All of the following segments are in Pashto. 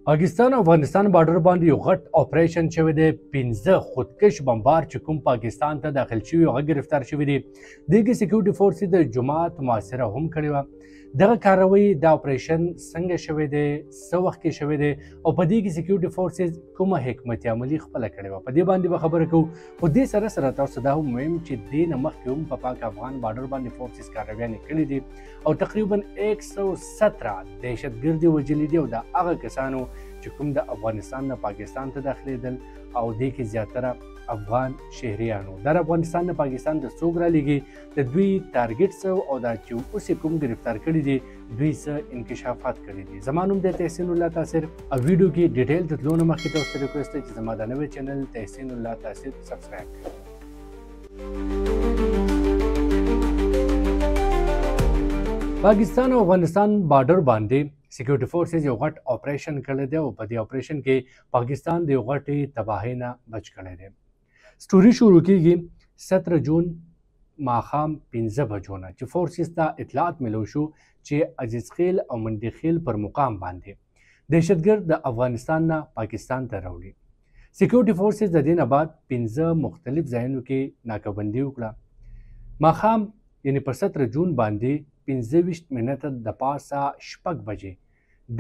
پاکستان او افغانستان بارډر باندې یو غټ اپریشن شوی دی. 15 خودکش بمبار چې کوم پاکستان ته داخل شوي هغه گرفتار شوي دي. دغه سکیورټي فورسز د جماعت محاصره هم کړې وه. دغه کاروي د اپریشن څنګه شوی دی، څه وخت کې شوی دی او په دې کې سکیورټي فورسز کومه حکمت عملي خپله کړې وه، په دې باندې به خبره کوو. خو دې سره سره تاسو دا هم ویم چې دې نه مخکې هم په پاک افغان بارډر باندې فورسز کارویانې کړي دي او تقریبا 117 دهشتګردي وژلي دي او د هغه کسانو چې کوم د افغانستان نه پاکستان ته داخلېدل او دې کې زیاتره افغان شهریانو. در افغانستان نه پاکستان د څوک رالیږي، د دوی ټارګټ څه او دا چې اوس یې کوم گرفتار کړي دي دوی څه انکشافات کړي دي. زما نوم دی تحسین الله تاثر او ویډیو کې ډیټیل ته تلو نه مخکې تاسو ته ریکویسټ دی چې زما دا نوی چینل تحسین الله تاثر سبسکرایب کړئ. پاکستان او افغانستان بارډر باندې سکیورټي فورسز یو غټ اپریشن کړی دی او په دې اپریشن کې پاکستان د یو غټې تباهۍ نه بچ کړی دی. سټوري شروع کیږي 17 جون ماښام 15 بجو نه چې فورسز ته اطلاعات ملو شو چې عزیز خیل او منډي خیل پر مقام باندې دهشتګرد د افغانستان نه پاکستان ته راوړي. سکیورټي فورسز د دې نه بعد 15 مختلف ځایونو کې ناکهبندي وکړه. ماښام یعنی پر 17 جون باندې 15 منټه د پاسه 6 بجې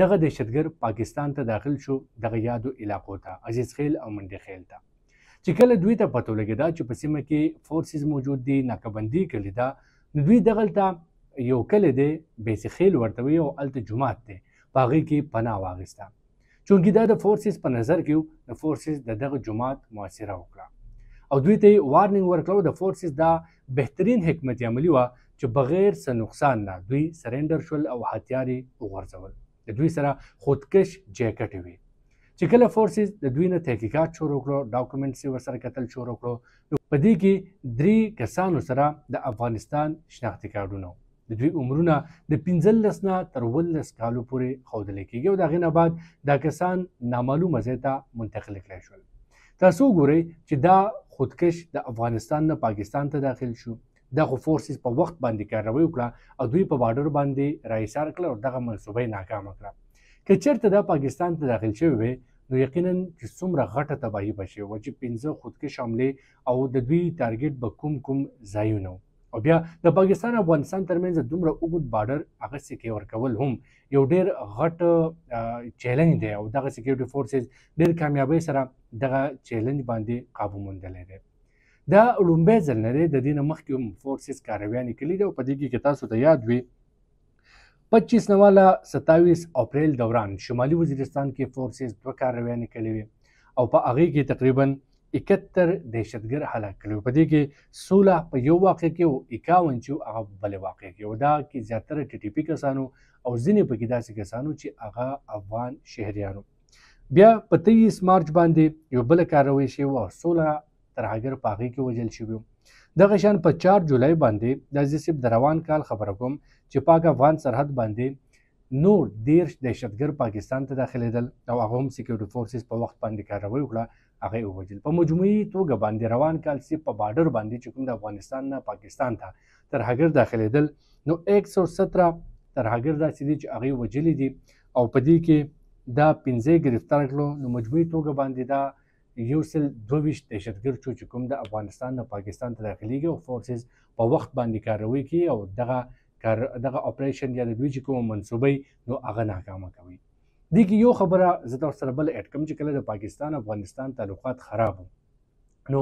دغه دهشتګرد پاکستان ته داخل شو، دغه یادو علاقو ته، عزیز خیل او منډي خیل ته. چې کله دوی ته پته ولګېده چې په سیمه کې فورسز موجود دي، ناکهبندي کړې ده، نو دوی دغلته یو کلی دی بیس خیل ورته وایي او هلته جومات دی، په هغې کې پناه واخیسته. چونکې دا د فورسز په نظر کې و، د فورسز د دغه جومات محاصره وکړه او دوی ته یې وارننګ ورکړه. د فورسز دا بهترین حکمت عملي وه چې بغیر څه نقصان نه دوی سرنډر شول او هتیار یې وغورځول. د دوی سره خودکش جیکټې وي. چې کله فورسز د دوی نه تحقیقات شروع کړو، ډاکومنټس یې ورسره کتل شروع کړو، په دې کې 3 کسانو سره د افغانستان شناختي کارډونه د دوی عمرونه د 15 نه تر 19 کالو پورې ښودلی کېږي او د هغې نه بعد دا کسان نامعلومه ځای ته منتقل کړی شول. تاسو وګورئ چې دا خودکش د افغانستان نه پاکستان ته داخل شو. دغه فورسز په وخت باندې کاروي وکړه او دوی په بارډر باندې راایسار کړه او دغه منصوبه یې ناکامه کړه. که چېرته دا پاکستان ته داخل شوی وی نو یقینا چې څومره غټه تباهي به شوې وه چې 15 خودکش حملې او د دوی ټارګټ به کوم ځایونه او بیا د پاکستان او افغانستان ترمنځ دومره اوږد بارډر هغه سکې ورکول هم یو ډېر غټ چیلنج دی او دغه سکیورټي فورسز ډېر کامیابۍ سره دغه چیلنج باندې قابو موندلی دی. دا لومبی ځل نه دی، د دې نه مخکې هم فورسز کارویانې کړي دي او په دې کې که تاسو ته یاد وي 25 نواله 27 اپریل دوران شمالي وزیرستان کې فورسز 2 کارویانې کړې وي او په هغې کې تقریبا 71 دهشتګرد هلاک کړي وو. په دې کې 16 په یو واقع کې او 51 چې هغه بلې واقع کې و. دا کې زیاتره TTP کسانو او ځینې پکې داسې کسانو چې هغه افغان شهریانو. بیا په 23 مارچ باندې یو بله کاروي شوې وه او 16 ترهګر په هغې کې وژل شوي وو. دغه شان په 4 جولای باندې دا زه صرف د روان کال خبره کوم چې پاک افغان سرحد باندې نور 13 دهشتګرد پاکستان ته داخلېدل او هغه هم سکیورټي فورسز په وخت باندې کاروي وکړه، هغه یې ووژل. په مجموعي توګه باندې روان کال صرف په بارډر باندې چې کوم د افغانستان نه پاکستان ته ترهګر داخلېدل نو 117 ترهګر داسې دي چې هغه یې وژلي دي او په دې کې دا 15 گرفتار کړلو. نو مجموعي توګه باندې دا 122 دهشتګرد شو چې کوم د افغانستان نه پاکستان ته داخلېږي او فورسز په وخت باندې کاروي کوي او دغه اپریشن یا د دوی چې کومه منصوبه نو هغه ناکامه کوي. دې کې یو خبره زه تاسو سره بله اډ کوم چې کله د پاکستان افغانستان تعلقات خراب وو نو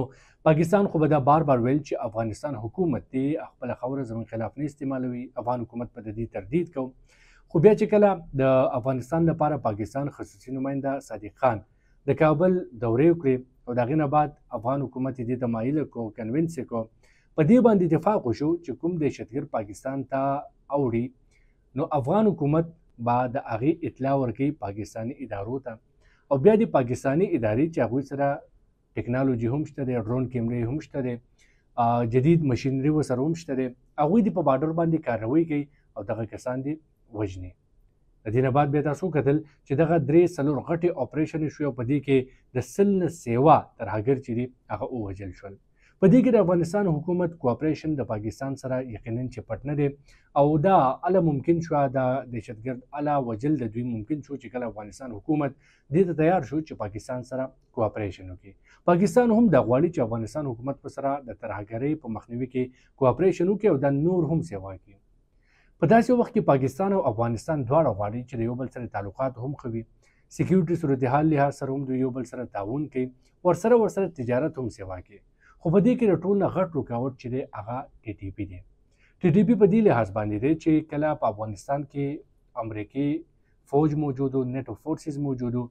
پاکستان خو به دا بار بار ویل چې افغانستان حکومت دی خپله خبره زموږ خلاف نه استعمالوي، افغان حکومت په د دې تردید کوو. خو بیا چې کله د افغانستان لپاره پاکستان خصوصي نماینده صادق خان د کابل دورې وکړې او د هغې نه بعد افغان حکومت یې دې ته مایله کړو، کنوینس یې کړو، په دې باندې اتفاق وشو چې کوم دهشتګرد پاکستان ته اوړي نو افغان حکومت به د هغې اطلاع ورکوي پاکستاني ادارو ته او بیا د پاکستاني ادارې چې هغوی سره ټکنالوژي هم شته دی، ډرون کیمرې هم شته دی، جدید مشینري ورسره هم شته دی، هغوی دې په بارډر باندې کاروي کوي او دغه کسان دې وژني. د دې نه بعد بیا تاسو وکتل چې دغه 3-4 غټې اپریشنې شوې او په دې کې د 100 نه سیوا ترهګر چې دي هغه ووژل شول. په دې کې د افغانستان حکومت کوآپریشن د پاکستان سره یقینا چې پټ نه دی او دا اله ممکن شو د دهشتګرد اله وجل د دوی ممکن شو چې کله افغانستان حکومت دې ته تیار شو چې پاکستان سره کوآپریشن وکړي. پاکستان هم د غواړي چې افغانستان حکومت په سره د ترهګرۍ په مخنیوي کې کوآپریشن وکړي او د نور هم سیوا کړي. په داسې وخت کې پاکستان او افغانستان دواړه غواړي چې د یو بل سره تعلقات هم ښه وي، سکیورټي صورتحال لحاظ سره هم د یو بل سره تعاون کوي، ورسره تجارت هم سیوا کوي. خو په دې کې د ټول نه غټ رکاوټ چې دی هغه TTP دی. TTP په دې لحاظ باندې دی چې کله په افغانستان کې امریکي فوج موجود و، نیټو فورسز موجود و،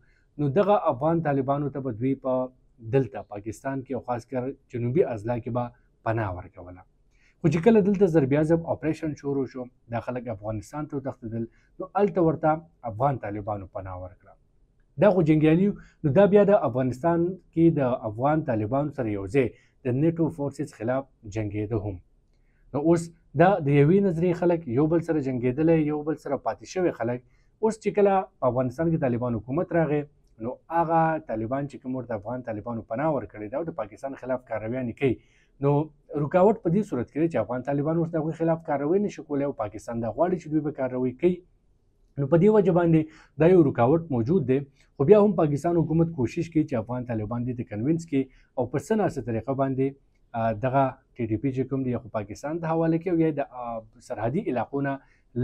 نو دغه افغان طالبانو ته به دوی په دلته پاکستان کې او خاص کر جنوبي اضلاع کې به پناه ورکوله. خو چې کله دلته ضرب اعظم اپریشن شروع شو، دا خلک افغانستان ته وتښتېدل، نو هلته ورته افغان طالبانو پناه ورکړه. دا خو جنګیالي نو دا بیا د افغانستان کې د افغان طالبانو سره یو ځای د نیټو فورسز خلاف جنګېده هم. نو اوس دا د یوې نظریې خلک یو بل سره جنګېدلی، یو بل سره پاتې شوي خلک، اوس چې کله په افغانستان کې طالبان حکومت راغی، نو هغه طالبان چې کوم ورته افغان طالبانو پناه ورکړې ده او د پاکستان خلاف کارویانې کوي، نو رکاوټ په دې صورت کې دی چې افغان طالبان اوس د هغوی خلاف کاروی نشي کولی او پاکستان دا غواړي چې دوی به کاروی کوي. نو په دې وجه باندې دا یو رکاوټ موجود دی. خو بیا هم پاکستان حکومت کوشش کوي چې افغان طالبان دې ته کنوینس کړي او په څه ناسه طریقه باندې دغه TTP چې کوم دی خو پاکستان ته حواله کړي او یا د سرحدي علاقو نه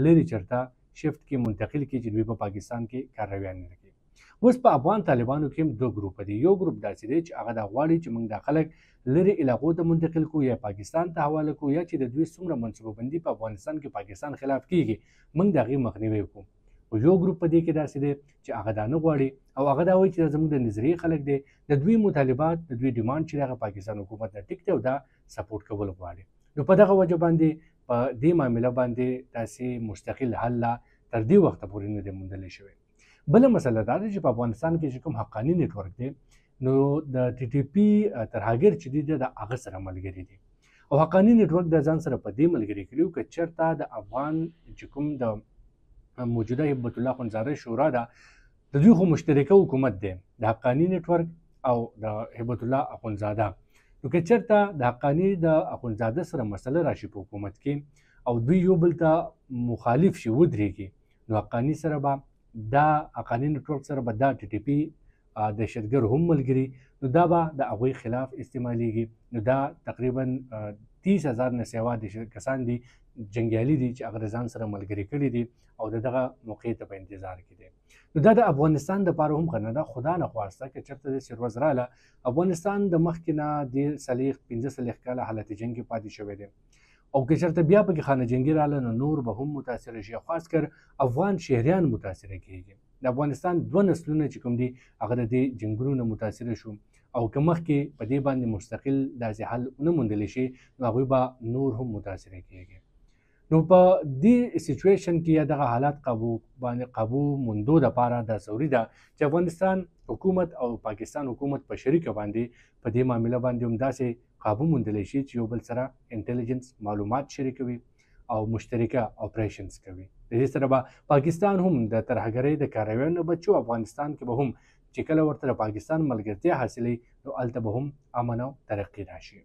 لرې چېرته شفت کې منتقل کړي چې دوی په پاکستان کې کارویان نه کوي. اوس په افغان طالبانو کې هم دوه ګروپه دي. یو ګروپ داسې دی چې هغه دا غواړي چې موږ دا خلک لرې علاقو ته منتقل کړو یا پاکستان ته حواله کړو، یا چې د دوی څومره منصوبه بندي په افغانستان کې پاکستان خلاف کیږي موږ د هغې مخنیوی وکړو. او یو ګروپ په دې کې داسې دی چې هغه دا نه غواړي او هغه دا وایي چې دا زموږ د نظریې خلک دی، د دوی مطالبات د دوی ډیمانډ چې دی هغه پاکستان حکومت نه ټیک دی او دا سپورټ کول غواړي. نو په دغه وجه باندې په دې معامله باندې داسې مستقل حل لا تر دې وخته پورې نه دی موندلی شوی. بله مسله دا ده چې په افغانستان کې چې کوم حقاني نیټورک دی، نو د TTP ترهګر چې دی د هغه سره ملګري دي او حقاني نیټورک د ځان سره په دې ملګري کړي که چېرته د افغان چې کوم د موجوده هبت الله اخندزاده شورا ده، د دوی خو مشترکه حکومت دی د حقاني نیټورک او د هبت الله اخندزاده. نو که چېرته د حقاني د اخندزاده سره مسله راشي په حکومت کې او دوی یو بل ته مخالف شي ودرېږي، نو حقاني سره به دا حقاني نیټورک سره به دا TTP دهشتګر هم ملګري، نو دا به د هغوی خلاف استعمالیږي. نو دا تقریبا 30,000 نه سیوا کسان دي جنګیالي دي چې هغه د ځان سره ملګري کړي دي او د دغه موقع ته په انتظار کې دي. نو دا د افغانستان دپاره هم ښه نه ده. خدا نه خواسته که چېرته داسې ورځ راله افغانستان د مخکې نه 15 کاله حالت جنګ کې پاتې شوی دی او که چېرته بیا پکې خانه جنګي راله نو نور به هم متاثره شي، خاص کر افغان شهریان متاثره کېږي. د افغانستان 2 نسلونه چې کوم دي هغه د دې جنګونو نه متاثره شو او که مخکې په دې باندې مستقل داسې حل ونه موندلی شي نو هغوی به نور هم متاثره کېږي. نو په دې سچویشن کې یا دغه حالات قابو موندو دپاره دا ضروري ده چې افغانستان حکومت او پاکستان حکومت په شریکه باندې په دې معامله باندې هم داسې قابو موندلی شي چې یو بل سره انټیلیجنس معلومات شریکوي او مشترکه اپریشنز کوي. د دې سره به پاکستان هم د ترهګرۍ د کارویانو نه بچي او افغانستان کې به هم چې کله ورته د پاکستان ملګرتیا حاصلوي نو هلته به هم امن او ترقي راشي.